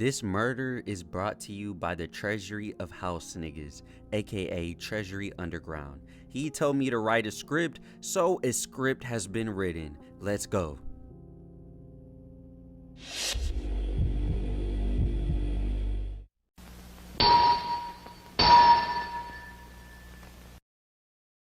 This murder is brought to you by the treasury of house niggas, aka Treasury Underground. He told me to write a script, so a script has been written. Let's go.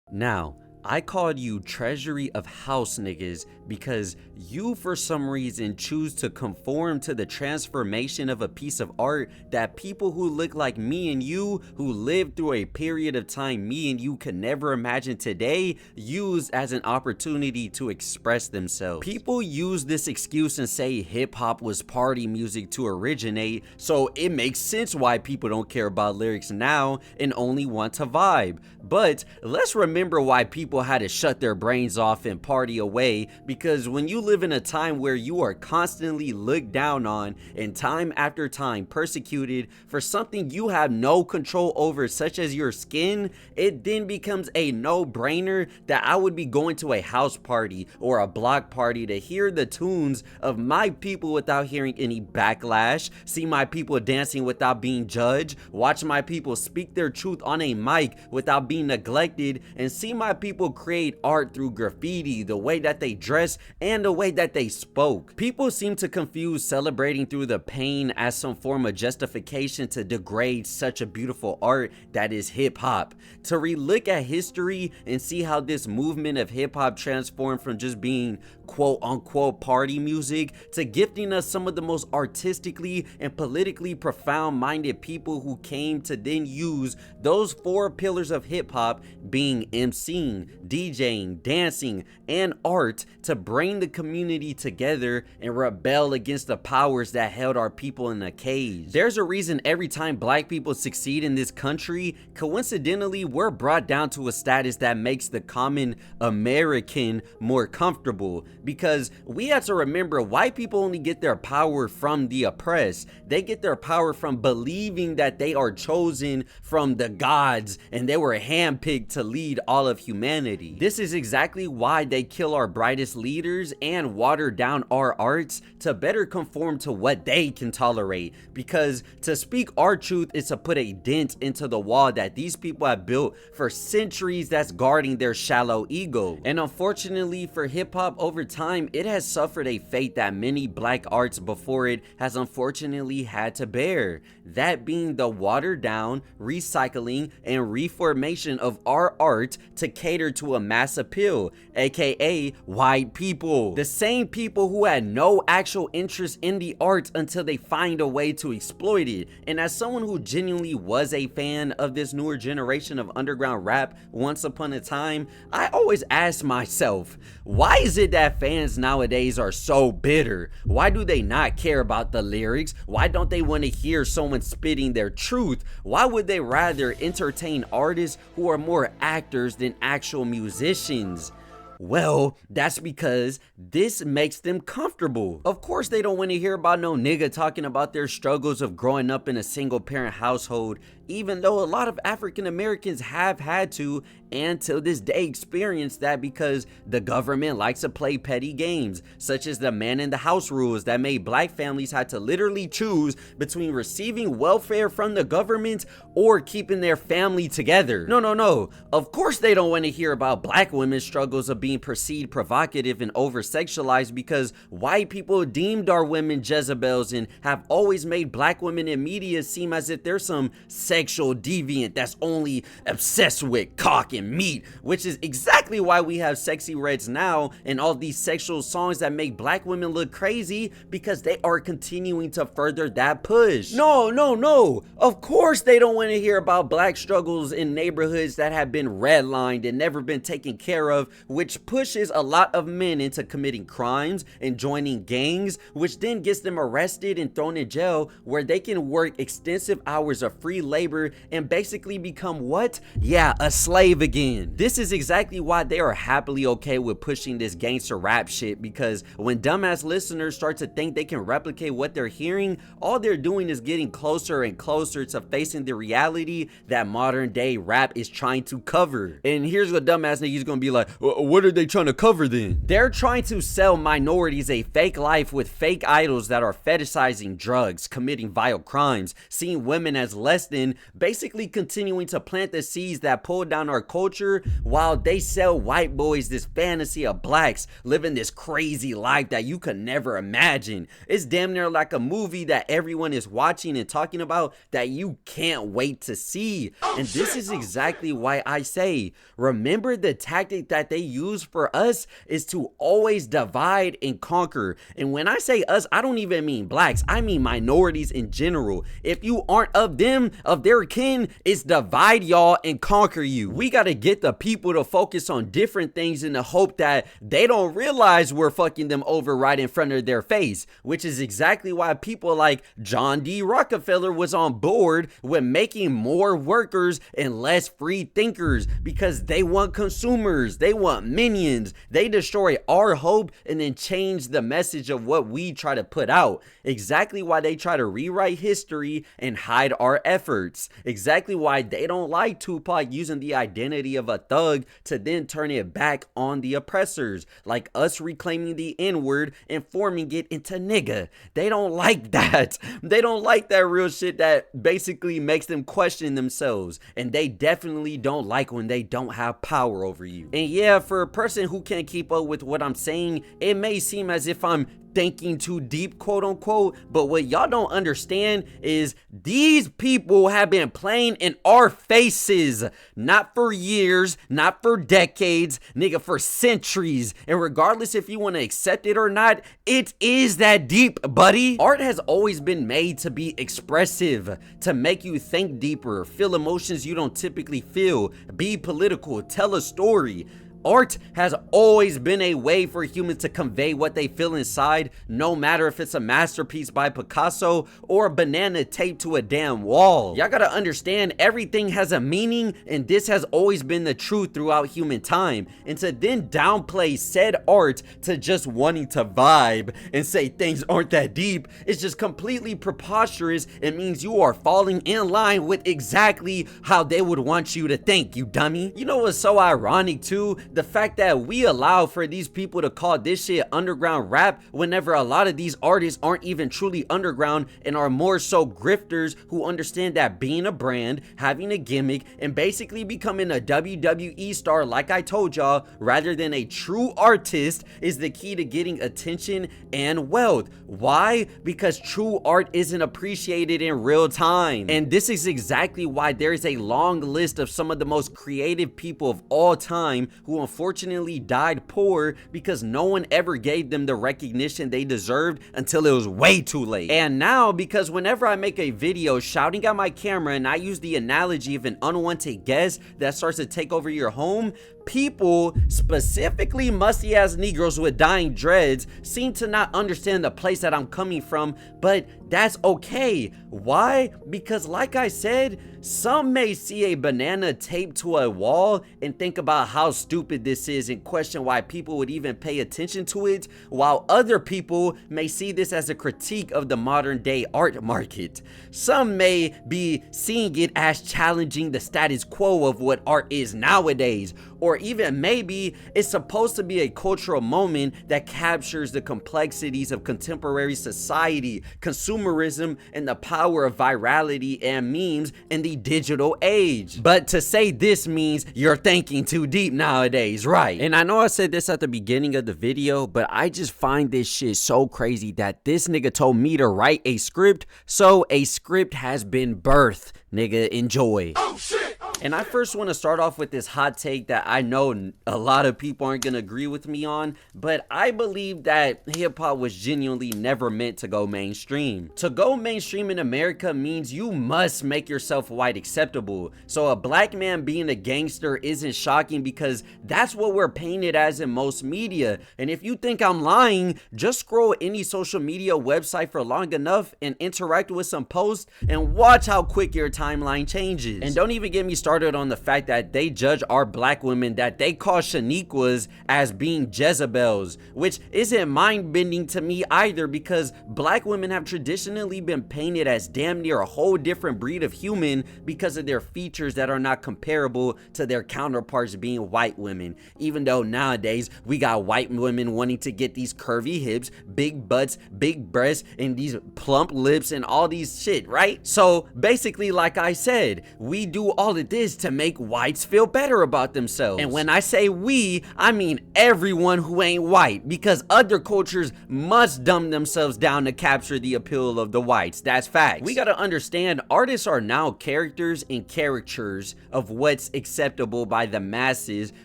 Now, I called you treasury of house niggas because you for some reason choose to conform to the transformation of a piece of art that people who look like me and you, who lived through a period of time me and you could never imagine today, use as an opportunity to express themselves. People use this excuse and say hip hop was party music to originate, so it makes sense why people don't care about lyrics now and only want to vibe. But let's remember why people had to shut their brains off and party away, because when you live in a time where you are constantly looked down on and time after time persecuted for something you have no control over, such as your skin, it then becomes a no-brainer that I would be going to a house party or a block party to hear the tunes of my people without hearing any backlash, see my people dancing without being judged, watch my people speak their truth on a mic without being neglected, and see my people create art through graffiti, the way that they dress and the way that they spoke. People seem to confuse celebrating through the pain as some form of justification to degrade such a beautiful art that is hip hop. To relook at history and see how this movement of hip hop transformed from just being quote unquote party music to gifting us some of the most artistically and politically profound minded people who came to then use those four pillars of hip hop, being MCing, DJing, dancing, and art, to bring the community together and rebel against the powers that held our people in a cage. There's a reason every time black people succeed in this country, coincidentally, we're brought down to a status that makes the common American more comfortable, because we have to remember white people only get their power from the oppressed. They get their power from believing that they are chosen from the gods and they were handpicked to lead all of humanity. This is exactly why they kill our brightest leaders and water down our arts to better conform to what they can tolerate, because to speak our truth is to put a dent into the wall that these people have built for centuries that's guarding their shallow ego. And unfortunately for hip-hop, over time it has suffered a fate that many black arts before it has unfortunately had to bear, that being the watered down, recycling, and reformation of our art to cater to a mass appeal, aka white people. The same people who had no actual interest in the art until they find a way to exploit it. And as someone who genuinely was a fan of this newer generation of underground rap once upon a time, I always ask myself, why is it that fans nowadays are so bitter? Why do they not care about the lyrics? Why don't they want to hear someone spitting their truth? Why would they rather entertain artists who are more actors than actual musicians? Well, that's because this makes them comfortable. Of course they don't want to hear about no nigga talking about their struggles of growing up in a single parent household, even though a lot of African Americans have had to and till this day experience that, because the government likes to play petty games such as the man in the house rules that made black families had to literally choose between receiving welfare from the government or keeping their family together. No, of course they don't want to hear about black women's struggles of being perceived provocative and over sexualized, because white people deemed our women Jezebels and have always made black women in media seem as if they're some sexual deviant that's only obsessed with cock and meat, which is exactly why we have sexy reds now and all these sexual songs that make black women look crazy, because they are continuing to further that push. No, of course they don't want to hear about black struggles in neighborhoods that have been redlined and never been taken care of, which pushes a lot of men into committing crimes and joining gangs, which then gets them arrested and thrown in jail, where they can work extensive hours of free labor and basically become what? Yeah, a slave again. This is exactly why they are happily okay with pushing this gangster rap shit, because when dumbass listeners start to think they can replicate what they're hearing, all they're doing is getting closer and closer to facing the reality that modern day rap is trying to cover. And here's what dumbass niggas gonna be like, what what are they trying to cover then? They're trying to sell minorities a fake life with fake idols that are fetishizing drugs, committing vile crimes, seeing women as less than, basically continuing to plant the seeds that pull down our culture while they sell white boys this fantasy of blacks living this crazy life that you could never imagine. It's damn near like a movie that everyone is watching and talking about that you can't wait to see. And this is exactly why I say, remember the tactic that they use for us is to always divide and conquer. And when I say us, I don't even mean blacks, I mean minorities in general. If you aren't of them, of their kin, it's divide y'all and conquer you. We gotta get the people to focus on different things in the hope that they don't realize we're fucking them over right in front of their face, which is exactly why people like John D. Rockefeller was on board with making more workers and less free thinkers, because they want consumers, they want minions, they destroy our hope and then change the message of what we try to put out. Exactly why they try to rewrite history and hide our efforts. Exactly why they don't like Tupac using the identity of a thug to then turn it back on the oppressors, like us reclaiming the N-word and forming it into nigga. They don't like that. They don't like that real shit that basically makes them question themselves, and they definitely don't like when they don't have power over you. And yeah, for a person who can't keep up with what I'm saying, it may seem as if I'm thinking too deep, quote unquote, but what y'all don't understand is these people have been playing in our faces, not for years, not for decades, nigga, for centuries. And regardless if you want to accept it or not, it is that deep, buddy. Art has always been made to be expressive, to make you think deeper, feel emotions you don't typically feel, be political, tell a story. Art has always been a way for humans to convey what they feel inside, no matter if it's a masterpiece by Picasso or a banana taped to a damn wall. Y'all gotta understand, everything has a meaning, and this has always been the truth throughout human time. And to then downplay said art to just wanting to vibe and say things aren't that deep is just completely preposterous. It means you are falling in line with exactly how they would want you to think, you dummy. You know what's so ironic too? The fact that we allow for these people to call this shit underground rap whenever a lot of these artists aren't even truly underground and are more so grifters who understand that being a brand, having a gimmick, and basically becoming a WWE star like I told y'all, rather than a true artist, is the key to getting attention and wealth. Why? Because true art isn't appreciated in real time. And this is exactly why there is a long list of some of the most creative people of all time who unfortunately died poor because no one ever gave them the recognition they deserved until it was way too late. And now, because whenever I make a video shouting at my camera and I use the analogy of an unwanted guest that starts to take over your home, people, specifically musty ass Negroes with dying dreads, seem to not understand the place that I'm coming from, but that's okay. Why? Because like I said, some may see a banana taped to a wall and think about how stupid this is and question why people would even pay attention to it, while other people may see this as a critique of the modern day art market. Some may be seeing it as challenging the status quo of what art is nowadays, or even maybe it's supposed to be a cultural moment that captures the complexities of contemporary society, consumerism, and the power of virality and memes in the digital age. But to say this means you're thinking too deep nowadays, right? And I know I said this at the beginning of the video, but I just find this shit so crazy that this nigga told me to write a script, so a script has been birthed. Nigga, enjoy. Oh shit! And I first want to start off with this hot take that I know a lot of people aren't gonna agree with me on, but I believe that hip-hop was genuinely never meant to go mainstream. To go mainstream in America means you must make yourself white acceptable. So a black man being a gangster isn't shocking because that's what we're painted as in most media. And if you think I'm lying, just scroll any social media website for long enough and interact with some posts and watch how quick your timeline changes. And don't even get me started started on the fact that they judge our black women that they call Shaniquas as being Jezebels, which isn't mind-bending to me either, because black women have traditionally been painted as damn near a whole different breed of human because of their features that are not comparable to their counterparts being white women. Even though nowadays we got white women wanting to get these curvy hips, big butts, big breasts, and these plump lips and all these shit, right? So basically, like I said, we do all of this to make whites feel better about themselves. And when I say we, I mean everyone who ain't white, because other cultures must dumb themselves down to capture the appeal of the whites. That's facts. We gotta understand, artists are now characters and caricatures of what's acceptable by the masses,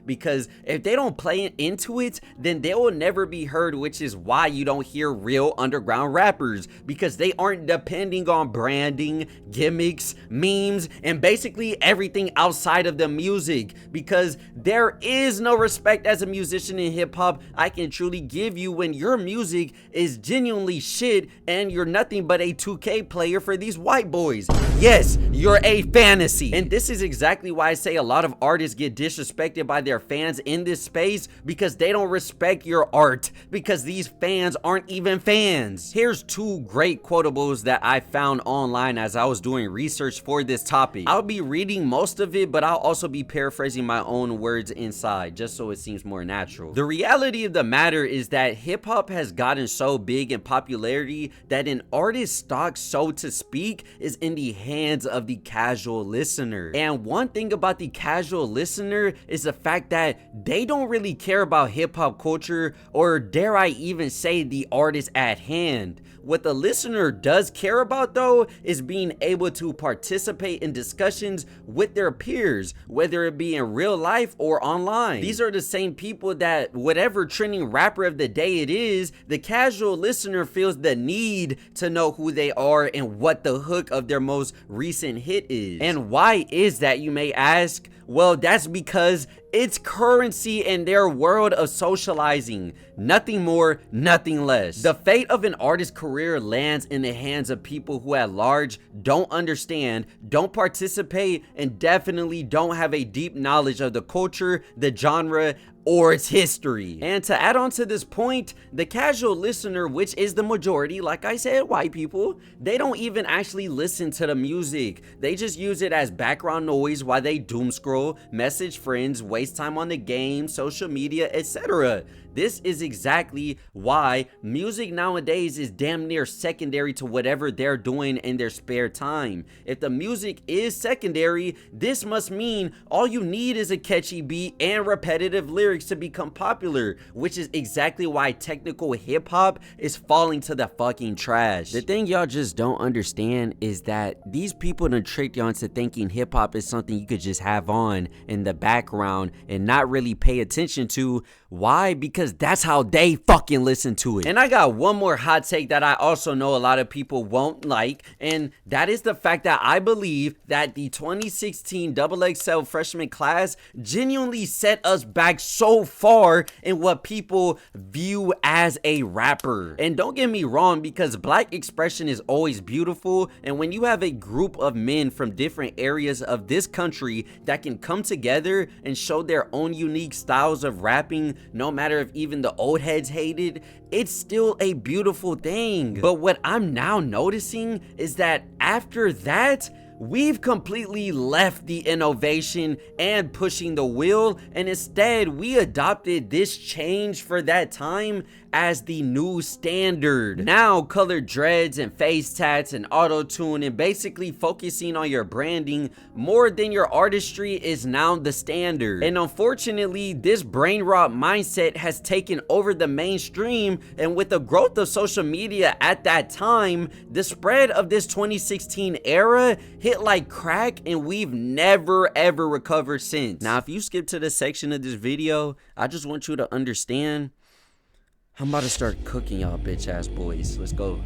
because if they don't play into it, then they will never be heard, which is why you don't hear real underground rappers, because they aren't depending on branding, gimmicks, memes, and basically everything outside of the music, because there is no respect as a musician in hip-hop I can truly give you when your music is genuinely shit and you're nothing but a 2K player for these white boys. Yes, you're a fantasy. And this is exactly why I say a lot of artists get disrespected by their fans in this space, because they don't respect your art, because these fans aren't even fans. Here's two great quotables that I found online as I was doing research for this topic. I'll be reading most of it, but I'll also be paraphrasing my own words inside, just so it seems more natural. The reality of the matter is that hip-hop has gotten so big in popularity that an artist's stock, so to speak, is in the hands of the casual listener. And one thing about the casual listener is the fact that they don't really care about hip-hop culture, or dare I even say the artist at hand. What the listener does care about, though, is being able to participate in discussions with their peers, whether it be in real life or online. These are the same people that whatever trending rapper of the day it is, the casual listener feels the need to know who they are and what the hook of their most recent hit is. And why is that, you may ask? Well, that's because it's currency in their world of socializing. Nothing more, nothing less. The fate of an artist's career lands in the hands of people who at large don't understand, don't participate, and definitely don't have a deep knowledge of the culture, the genre, or its history. And to add on to this point, the casual listener, which is the majority, like I said, white people, they don't even actually listen to the music. They just use it as background noise while they doom scroll, message friends, waste time on the game, social media, etc. This is exactly why music nowadays is damn near secondary to whatever they're doing in their spare time. If the music is secondary, this must mean all you need is a catchy beat and repetitive lyrics to become popular, which is exactly why technical hip-hop is falling to the fucking trash. The thing y'all just don't understand is that these people done tricked y'all into thinking hip-hop is something you could just have on in the background and not really pay attention to. Why? Because that's how they fucking listen to it. And I got one more hot take that I also know a lot of people won't like, and that is the fact that I believe that the 2016 XXL freshman class genuinely set us back so far in what people view as a rapper. And don't get me wrong, because black expression is always beautiful, and when you have a group of men from different areas of this country that can come together and show their own unique styles of rapping, no matter if even the old heads hated, it's still a beautiful thing. But what I'm now noticing is that after that, we've completely left the innovation and pushing the wheel, and instead we adopted this change for that time as the new standard. Now colored dreads and face tats and auto-tune and basically focusing on your branding more than your artistry is now the standard. And unfortunately, this brain rot mindset has taken over the mainstream, and with the growth of social media at that time, the spread of this 2016 era hit like crack, and we've never ever recovered since. Now if you skip to this section of this video, I just want you to understand I'm about to start cooking y'all bitch ass boys. Let's go.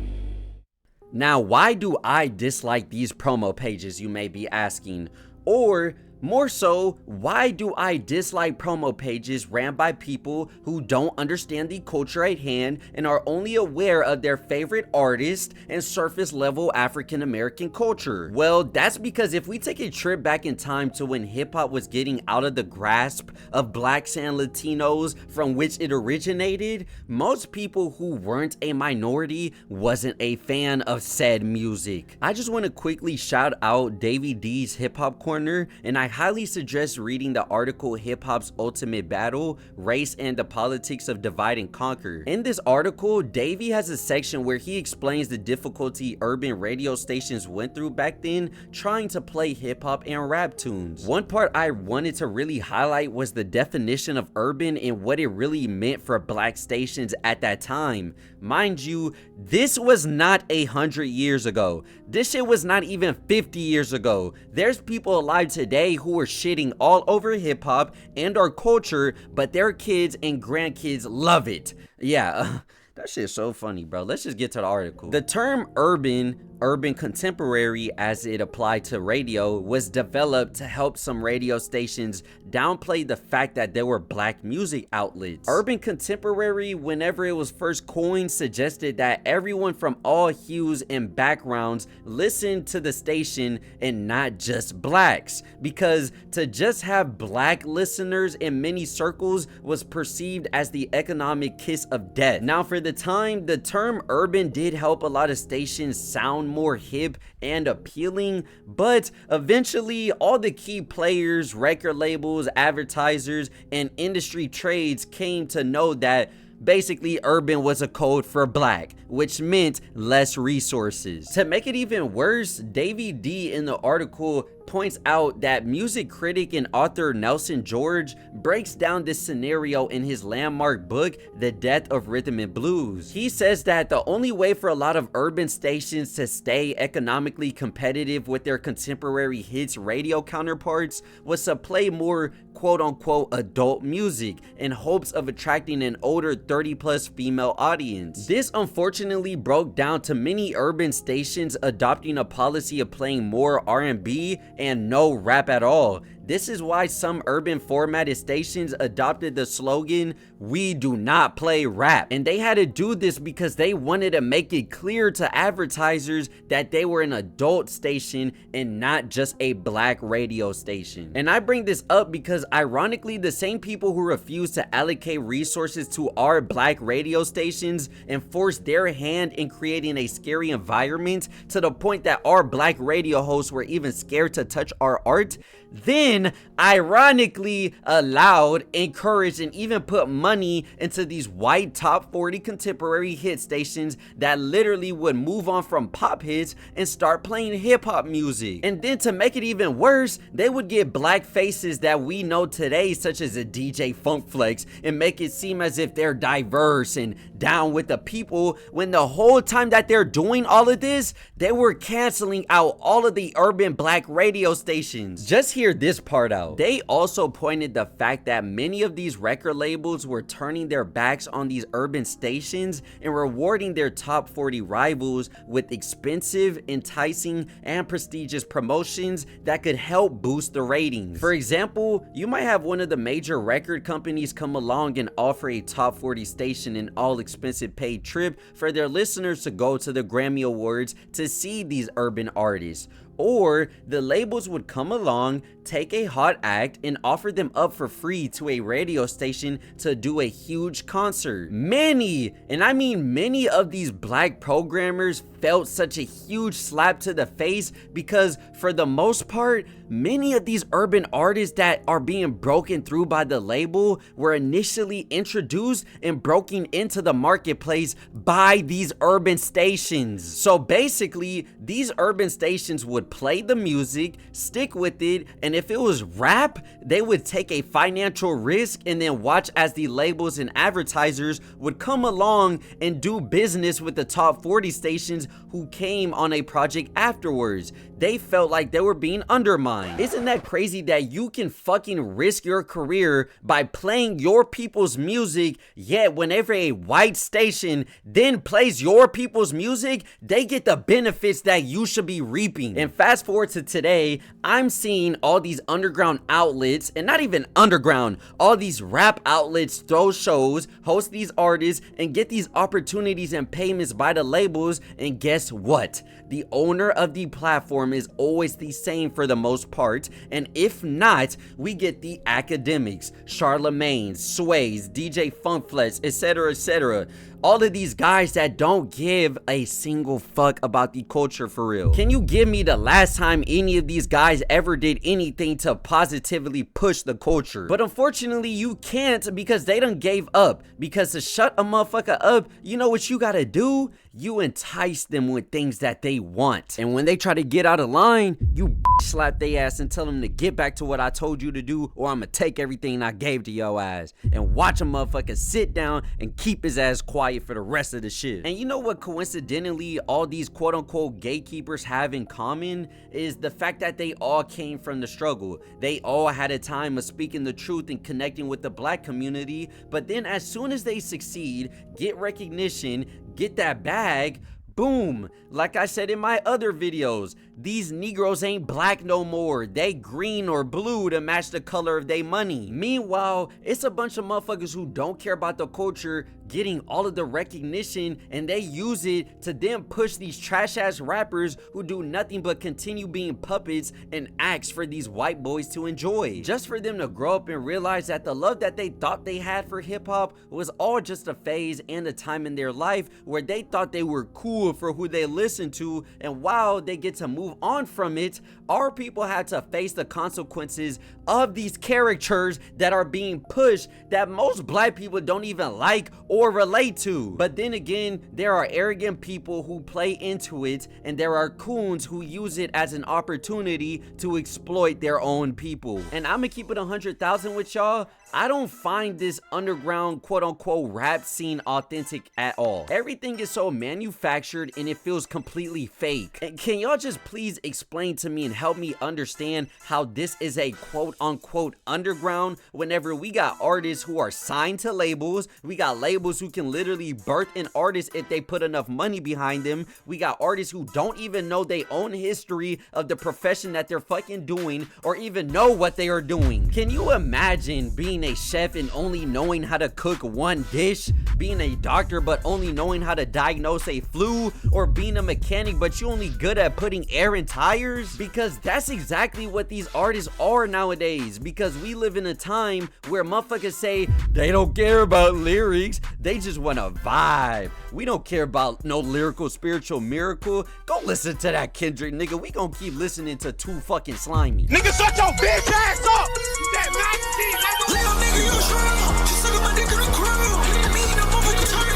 Now, why do I dislike these promo pages, you may be asking? Or More so, why do I dislike promo pages ran by people who don't understand the culture at hand and are only aware of their favorite artist and surface level African American culture? Well, that's because if we take a trip back in time to when hip hop was getting out of the grasp of blacks and Latinos from which it originated, most people who weren't a minority wasn't a fan of said music. I just want to quickly shout out Davey D's Hip Hop Corner, and I highly suggest reading the article Hip Hop's Ultimate Battle, Race and the Politics of Divide and Conquer. In this article, Davey has a section where he explains the difficulty urban radio stations went through back then trying to play hip hop and rap tunes. One part I wanted to really highlight was the definition of urban and what it really meant for black stations at that time. Mind you, this was not 100 years ago. This shit was not even 50 years ago. There's people alive today who are shitting all over hip hop and our culture, but their kids and grandkids love it. Yeah, that shit's so funny, bro. Let's just get to the article. The term urban contemporary as it applied to radio was developed to help some radio stations downplay the fact that there were black music outlets. Urban contemporary, whenever it was first coined, suggested that everyone from all hues and backgrounds listened to the station and not just blacks, because to just have black listeners in many circles was perceived as the economic kiss of death. Now, for the time, the term urban did help a lot of stations sound more hip and appealing, but eventually all the key players, record labels, advertisers, and industry trades came to know that basically urban was a code for black, which meant less resources. To make it even worse, Davey D in the article points out that music critic and author Nelson George breaks down this scenario in his landmark book, The Death of Rhythm and Blues. He says that the only way for a lot of urban stations to stay economically competitive with their contemporary hits radio counterparts was to play more quote-unquote adult music in hopes of attracting an older 30-plus female audience. This unfortunately broke down to many urban stations adopting a policy of playing more R&B and no rap at all. This is why some urban formatted stations adopted the slogan, "We do not play rap." And they had to do this because they wanted to make it clear to advertisers that they were an adult station and not just a black radio station. And I bring this up because ironically, the same people who refuse to allocate resources to our black radio stations and force their hand in creating a scary environment to the point that our black radio hosts were even scared to touch our art, then ironically allowed, encouraged, and even put money into these white top 40 contemporary hit stations that literally would move on from pop hits and start playing hip hop music. And then to make it even worse, they would get black faces that we know today, such as a DJ Funk Flex, and make it seem as if they're diverse and down with the people, when the whole time that they're doing all of this, they were canceling out all of the urban black radio stations. Just hear this part out. They also pointed the fact that many of these record labels were turning their backs on these urban stations and rewarding their top 40 rivals with expensive, enticing, and prestigious promotions that could help boost the ratings. For example, you might have one of the major record companies come along and offer a top 40 station an all-expensive paid trip for their listeners to go to the Grammy Awards to see these urban artists. Or the labels would come along, take a hot act, and offer them up for free to a radio station to do a huge concert. Many, and I mean many of these black programmers felt such a huge slap to the face because for the most part, many of these urban artists that are being broken through by the label were initially introduced and broken into the marketplace by these urban stations. So basically, these urban stations would play the music, stick with it, and if it was rap, they would take a financial risk and then watch as the labels and advertisers would come along and do business with the top 40 stations who came on a project afterwards. They felt like they were being undermined. Isn't that crazy that you can fucking risk your career by playing your people's music, yet whenever a white station then plays your people's music, they get the benefits that you should be reaping? And fast forward to today, I'm seeing all these underground outlets, and not even underground, all these rap outlets throw shows, host these artists, and get these opportunities and payments by the labels. And guess what? The owner of the platform is always the same for the most part, and if not, we get the academics, Charlemagne's, Sway's, DJ Funkflex, etc, etc. All of these guys that don't give a single fuck about the culture for real. Can you give me the last time any of these guys ever did anything to positively push the culture? But unfortunately, you can't, because they done gave up. Because to shut a motherfucker up, you know what you gotta do? You entice them with things that they want. And when they try to get out of line, you slap their ass and tell them to get back to what I told you to do, or I'ma take everything I gave to your ass. And watch a motherfucker sit down and keep his ass quiet for the rest of the shit. And you know what coincidentally all these quote unquote gatekeepers have in common is the fact that they all came from the struggle. They all had a time of speaking the truth and connecting with the black community, but then as soon as they succeed, get recognition, get that bag, boom, like I said in my other videos, these Negroes ain't black no more. They green or blue to match the color of their money. Meanwhile, it's a bunch of motherfuckers who don't care about the culture getting all of the recognition, and they use it to then push these trash ass rappers who do nothing but continue being puppets and acts for these white boys to enjoy. Just for them to grow up and realize that the love that they thought they had for hip hop was all just a phase and a time in their life where they thought they were cool for who they listened to, and while they get to move on from it, our people had to face the consequences of these caricatures that are being pushed that most black people don't even like or relate to. But then again, there are arrogant people who play into it, and there are coons who use it as an opportunity to exploit their own people. And I'm gonna keep it 100,000 with y'all. I don't find this underground quote unquote rap scene authentic at all. Everything is so manufactured and it feels completely fake. And can y'all just please explain to me and help me understand how this is a quote unquote underground whenever we got artists who are signed to labels, we got labels who can literally birth an artist if they put enough money behind them, we got artists who don't even know their own history of the profession that they're fucking doing or even know what they are doing. Can you imagine being a chef and only knowing how to cook one dish, being a doctor but only knowing how to diagnose a flu, or being a mechanic but you only good at putting air in tires? Because that's exactly what these artists are nowadays, because we live in a time where motherfuckers say they don't care about lyrics, they just want to vibe. We don't care about no lyrical spiritual miracle. Go listen to that Kendrick, nigga. We gonna keep listening to Too Fucking Slimy. Nigga, shut your bitch ass up! That Maxine, little nigga, you strong. She sucking my dick in the crowd. Me and the motherfucker turn.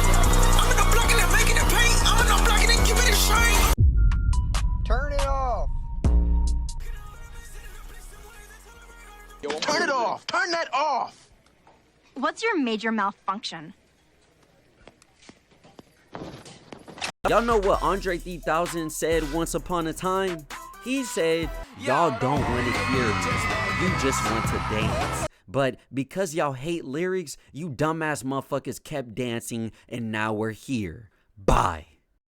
I'm in the block and I'm making it paint. I'm in the block and they give me the shine. Turn it off. Turn it off. Turn that off. What's your major malfunction? Y'all know what Andre 3000 said once upon a time? He said, y'all don't want to hear me, you just want to dance. But because y'all hate lyrics, you dumbass motherfuckers kept dancing, and now we're here. Bye.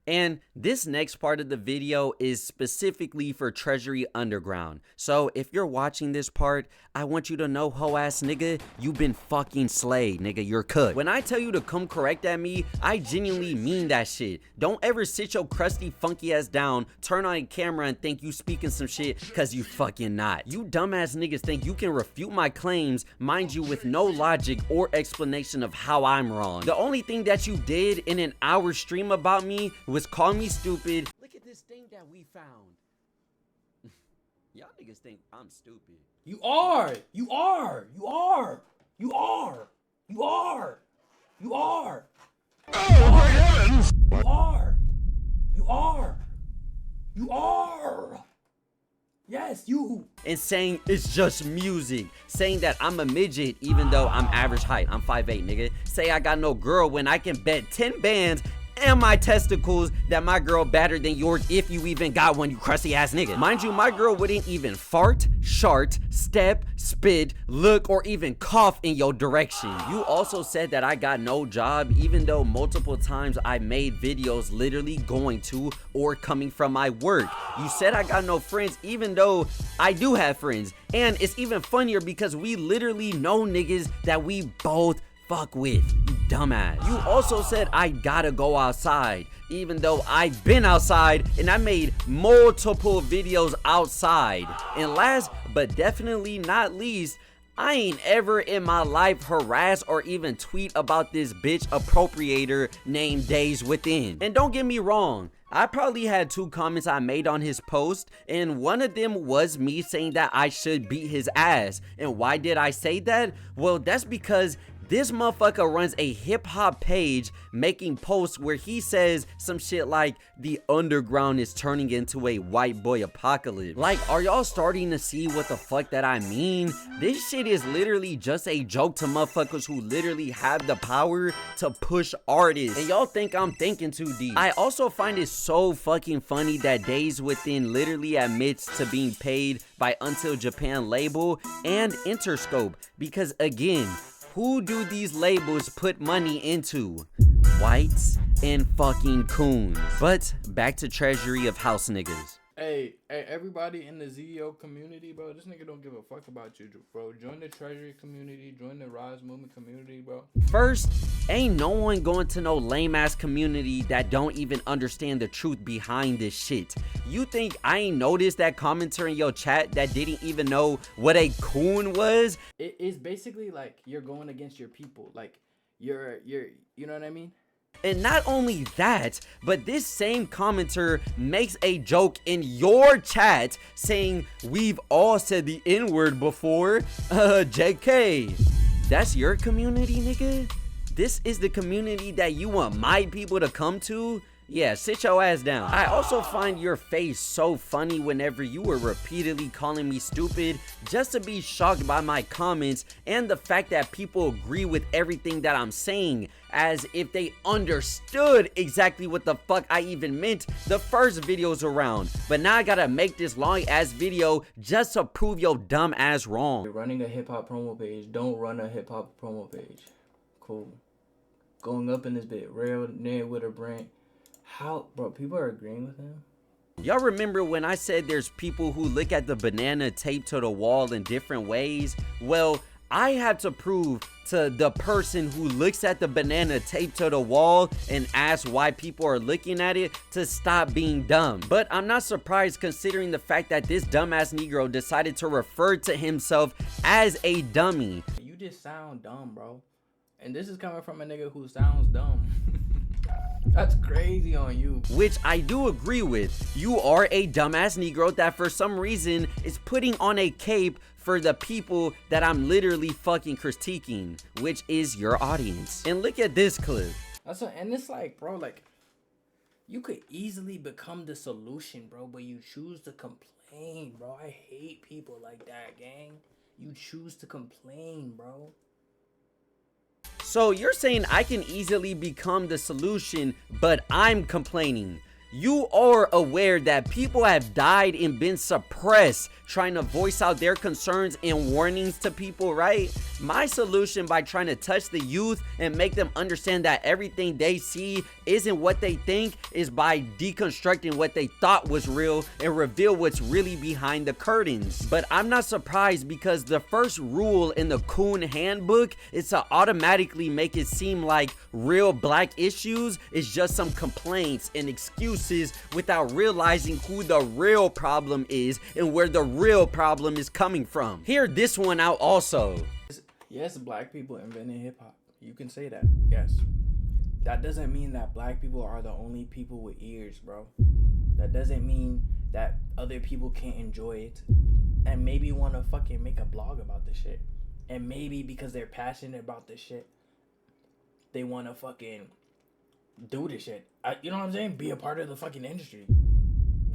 And this next part of the video is specifically for Treasury Underground. So if you're watching this part, I want you to know, ho ass nigga, you been fucking slayed, nigga, you're cooked. When I tell you to come correct at me, I genuinely mean that shit. Don't ever sit your crusty funky ass down, turn on a camera and think you speaking some shit, cause you fucking not. You dumbass niggas think you can refute my claims, mind you, with no logic or explanation of how I'm wrong. The only thing that you did in an hour stream about me was call me stupid. Look at this thing that we found. Y'all niggas think I'm stupid. You are. You are. You are. You are. You are. You are. Oh my heavens! You are. You are. You are. Yes, you. And saying it's just music. Saying that I'm a midget even though I'm average height. I'm 5'8", nigga. Say I got no girl when I can bet 10 bands and my testicles that my girl better than yours if you even got one, you crusty ass nigga. Mind you, my girl wouldn't even fart, shart, step, spit, look, or even cough in your direction. You also said that I got no job, even though multiple times I made videos literally going to or coming from my work. You said I got no friends, even though I do have friends. And it's even funnier because we literally know niggas that we both fuck with, you dumbass. You also said I gotta go outside, even though I've been outside and I made multiple videos outside. And last but definitely not least, I ain't ever in my life harass or even tweet about this bitch appropriator named Days Within. And don't get me wrong, I probably had 2 comments I made on his post, and one of them was me saying that I should beat his ass. And why did I say that? Well, that's because this motherfucker runs a hip-hop page making posts where he says some shit like the underground is turning into a white boy apocalypse. Like, are y'all starting to see what the fuck that I mean? This shit is literally just a joke to motherfuckers who literally have the power to push artists. And y'all think I'm thinking too deep. I also find it so fucking funny that Days Within literally admits to being paid by Until Japan label and Interscope, because again, who do these labels put money into? Whites and fucking coons. But back to Treasury of House niggas. Hey, everybody in the ZEO community, bro. This nigga don't give a fuck about you, bro. Join the Treasury community. Join the Rise Movement community, bro. First, ain't no one going to no lame ass community that don't even understand the truth behind this shit. You think I ain't noticed that commenter in your chat that didn't even know what a coon was? It's basically like you're going against your people. Like you're you know what I mean? And not only that, but this same commenter makes a joke in your chat saying we've all said the N-word before. JK. That's your community, nigga? This is the community that you want my people to come to? Yeah, sit your ass down. I also find your face so funny whenever you were repeatedly calling me stupid just to be shocked by my comments and the fact that people agree with everything that I'm saying, as if they understood exactly what the fuck I even meant the first videos around. But now I gotta make this long ass video just to prove your dumb ass wrong. You're running a hip hop promo page. Don't run a hip hop promo page. Cool. Going up in this bit. Real Ned with a brand. How, bro, people are agreeing with him? Y'all remember when I said there's people who look at the banana taped to the wall in different ways? Well, I have to prove to the person who looks at the banana taped to the wall and asks why people are looking at it to stop being dumb. But I'm not surprised considering the fact that this dumbass Negro decided to refer to himself as a dummy. You just sound dumb, bro. And this is coming from a nigga who sounds dumb. That's crazy on you. Which I do agree with. You are a dumbass Negro that for some reason is putting on a cape for the people that I'm literally fucking critiquing, which is your audience. And look at this clip. And it's like, bro, like, you could easily become the solution, bro, but you choose to complain, bro. I hate people like that, gang. You choose to complain, bro. So you're saying I can easily become the solution, but I'm complaining. You are aware that people have died and been suppressed trying to voice out their concerns and warnings to people, right? My solution by trying to touch the youth and make them understand that everything they see isn't what they think is by deconstructing what they thought was real and reveal what's really behind the curtains. But I'm not surprised because the first rule in the Coon Handbook is to automatically make it seem like real black issues is just some complaints and excuses without realizing who the real problem is and where the real problem is coming from. Hear this one out also. Yes, black people invented hip-hop. You can say that. Yes. That doesn't mean that black people are the only people with ears, bro. That doesn't mean that other people can't enjoy it and maybe want to fucking make a blog about this shit. And maybe because they're passionate about this shit, they want to fucking do this shit. You know what I'm saying? Be a part of the fucking industry.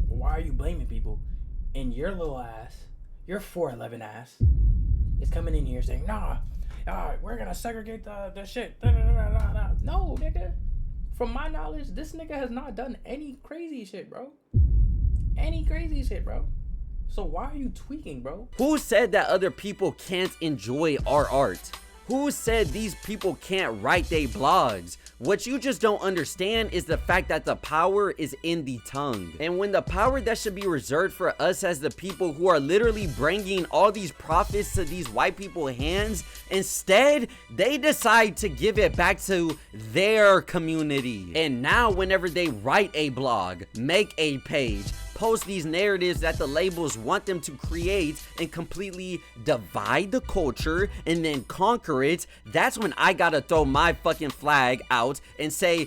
Why are you blaming people? And your little ass, your 4'11" ass, is coming in here saying, nah, we're gonna segregate the shit. No, nigga. from my knowledge, this nigga has not done any crazy shit, bro. Any crazy shit, bro. So why are you tweaking, bro? Who said that other people can't enjoy our art? Who said these people can't write their blogs? What you just don't understand is the fact that the power is in the tongue. And when the power that should be reserved for us as the people who are literally bringing all these profits to these white people's hands, instead, they decide to give it back to their community. And now whenever they write a blog, make a page, post these narratives that the labels want them to create and completely divide the culture and then conquer it, that's when I gotta throw my fucking flag out and say,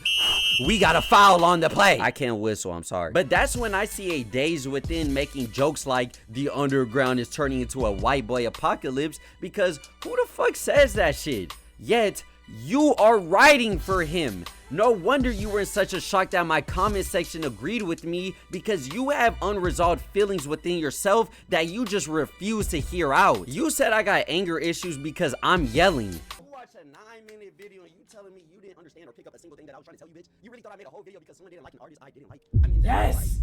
we got a foul on the play. I can't whistle, I'm sorry. But that's when I see a Days Within making jokes like the underground is turning into a white boy apocalypse, because who the fuck says that shit? Yet, you are writing for him. No wonder you were in such a shock that my comment section agreed with me, because you have unresolved feelings within yourself that you just refuse to hear out. You said I got anger issues because I'm yelling. You watched a 9-minute video and you telling me you didn't understand or pick up a single thing that I was trying to tell you, bitch? You really thought I made a whole video because someone didn't like an artist I didn't like? I mean, yes!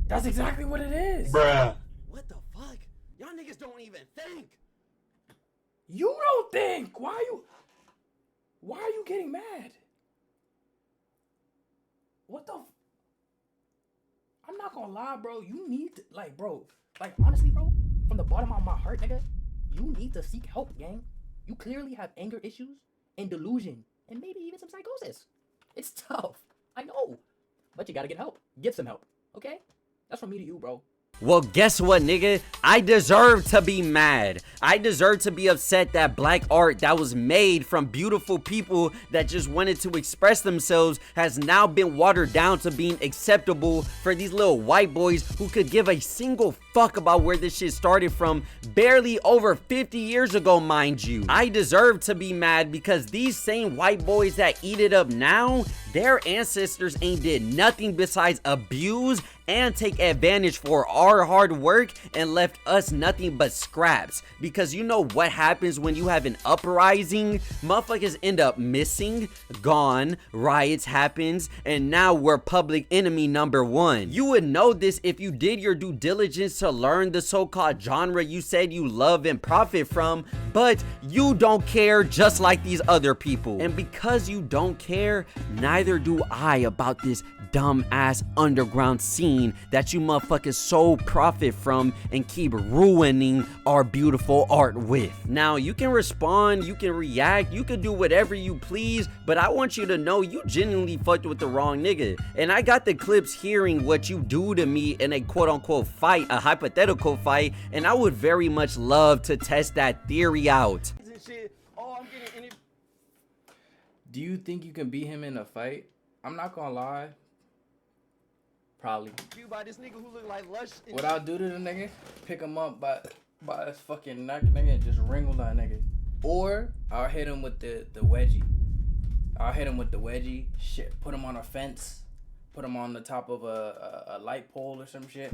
That's exactly what it is. Bruh. What the fuck? Y'all niggas don't even think. You don't think. Why are you getting mad? What the I'm not gonna lie, bro. You need to, like, bro, like, honestly, bro, from the bottom of my heart, nigga, you need to seek help, gang. You clearly have anger issues and delusion and maybe even some psychosis. It's tough, I know, but you gotta get help. Get some help, okay? That's from me to you, bro. Well, guess what, nigga? I deserve to be mad. I deserve to be upset that black art that was made from beautiful people that just wanted to express themselves has now been watered down to being acceptable for these little white boys who could give a single fuck about where this shit started from barely over 50 years ago, mind you. I deserve to be mad because these same white boys that eat it up now, their ancestors ain't did nothing besides abuse and take advantage for our hard work and left us nothing but scraps. Because you know what happens when you have an uprising? Motherfuckers end up missing, gone, riots happens, and now we're public enemy number one. You would know this if you did your due diligence to learn the so-called genre you said you love and profit from, but you don't care just like these other people. And because you don't care, neither do I about this dumb ass underground scene that you motherfuckers so profit from and keep ruining our beautiful art with. Now, you can respond, you can react, you can do whatever you please, but I want you to know you genuinely fucked with the wrong nigga. And I got the clips hearing what you do to me in a quote-unquote fight, a hypothetical fight, and I would very much love to test that theory out. Do you think you can beat him in a fight? I'm not gonna lie. Probably. You by this nigga who look like Lush. What I'll do to the nigga, pick him up by his fucking neck, nigga, and just wrangle that nigga. Or I'll hit him with the wedgie. I'll hit him with the wedgie. Shit, put him on a fence. Put him on the top of a light pole or some shit.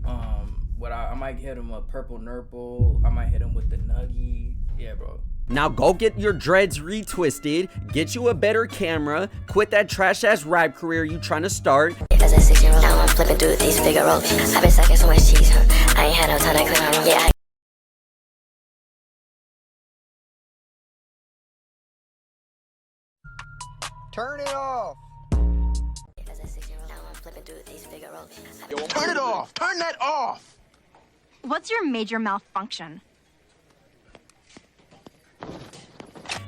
I might hit him a purple nurple. I might hit him with the nuggie. Yeah, bro. Now go get your dreads retwisted, get you a better camera, quit that trash ass rap career you trying to start. As a 6-year-old, now I'm flipping through these Figaro. I've been sucking so much cheese, I ain't had no time to clean my room. Yeah. Turn it off. As a 6-year-old, now I'm flipping through these Figaro. Turn it off. Turn that off. What's your major malfunction?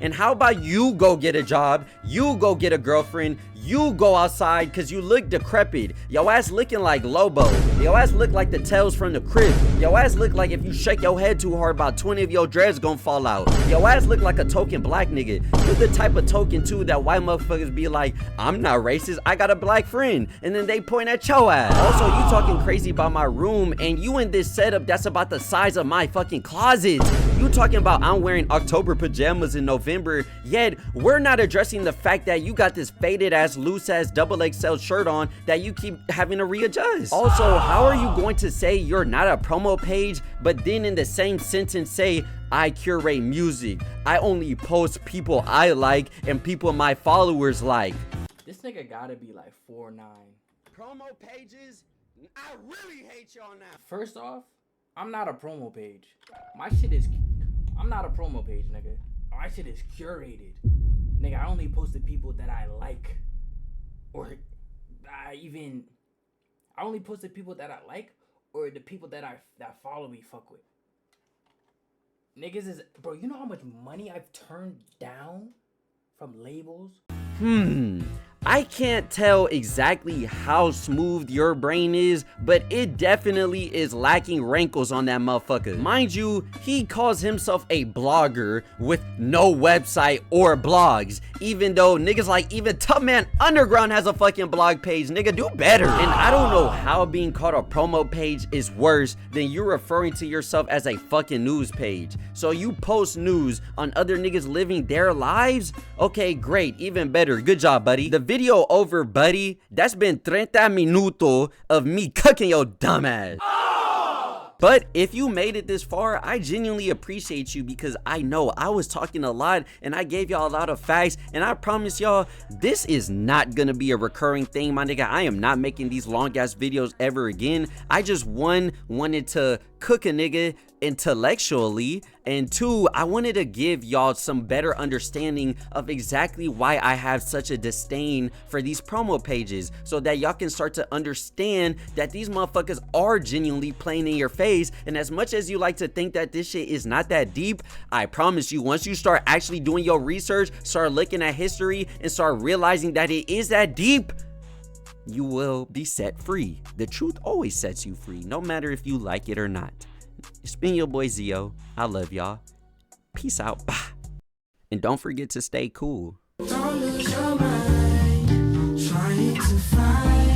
And how about you go get a job, you go get a girlfriend, you go outside cause you look decrepit. Yo ass looking like Lobo. Yo ass look like the tails from the crib. Yo ass look like if you shake your head too hard, about 20 of your dreads gonna fall out. Yo ass look like a token black nigga. You the type of token too that white motherfuckers be like, I'm not racist, I got a black friend. And then they point at your ass. Also, you talking crazy about my room and you in this setup that's about the size of my fucking closet. You talking about I'm wearing October pajamas in November, yet we're not addressing the fact that you got this faded ass, loose ass XXL shirt on that you keep having to readjust. Also, how are you going to say you're not a promo page, but then in the same sentence say, I curate music, I only post people I like and people my followers like? This nigga gotta be like 4'9". Promo pages? I really hate y'all now. First off, I'm not a promo page. My shit is... I'm not a promo page, nigga. My shit is curated. Nigga, I only post the people that I like. Or I only post the people that I like, or the people that follow me fuck with. Niggas is... Bro, you know how much money I've turned down from labels? I can't tell exactly how smooth your brain is, but it definitely is lacking wrinkles on that motherfucker. Mind you, he calls himself a blogger with no website or blogs, even though niggas like even Tubman Underground has a fucking blog page. Nigga, do better. And I don't know how being called a promo page is worse than you referring to yourself as a fucking news page. So you post news on other niggas living their lives? Okay, great, even better. Good job, buddy. The video over, buddy. That's been 30 minutos of me cooking your dumb ass. But if you made it this far, I genuinely appreciate you, because I know I was talking a lot and I gave y'all a lot of facts, and I promise y'all this is not gonna be a recurring thing, my nigga. I am not making these long ass videos ever again. I just wanted to cook a nigga intellectually, and 2, I wanted to give y'all some better understanding of exactly why I have such a disdain for these promo pages, so that y'all can start to understand that these motherfuckers are genuinely playing in your face. And as much as you like to think that this shit is not that deep, I promise you, once you start actually doing your research, start looking at history, and start realizing that it is that deep, you will be set free. The truth always sets you free, no matter if you like it or not. It's been your boy Zio. I love y'all. Peace out. Bye. And don't forget to stay cool. Don't lose your mind, trying to find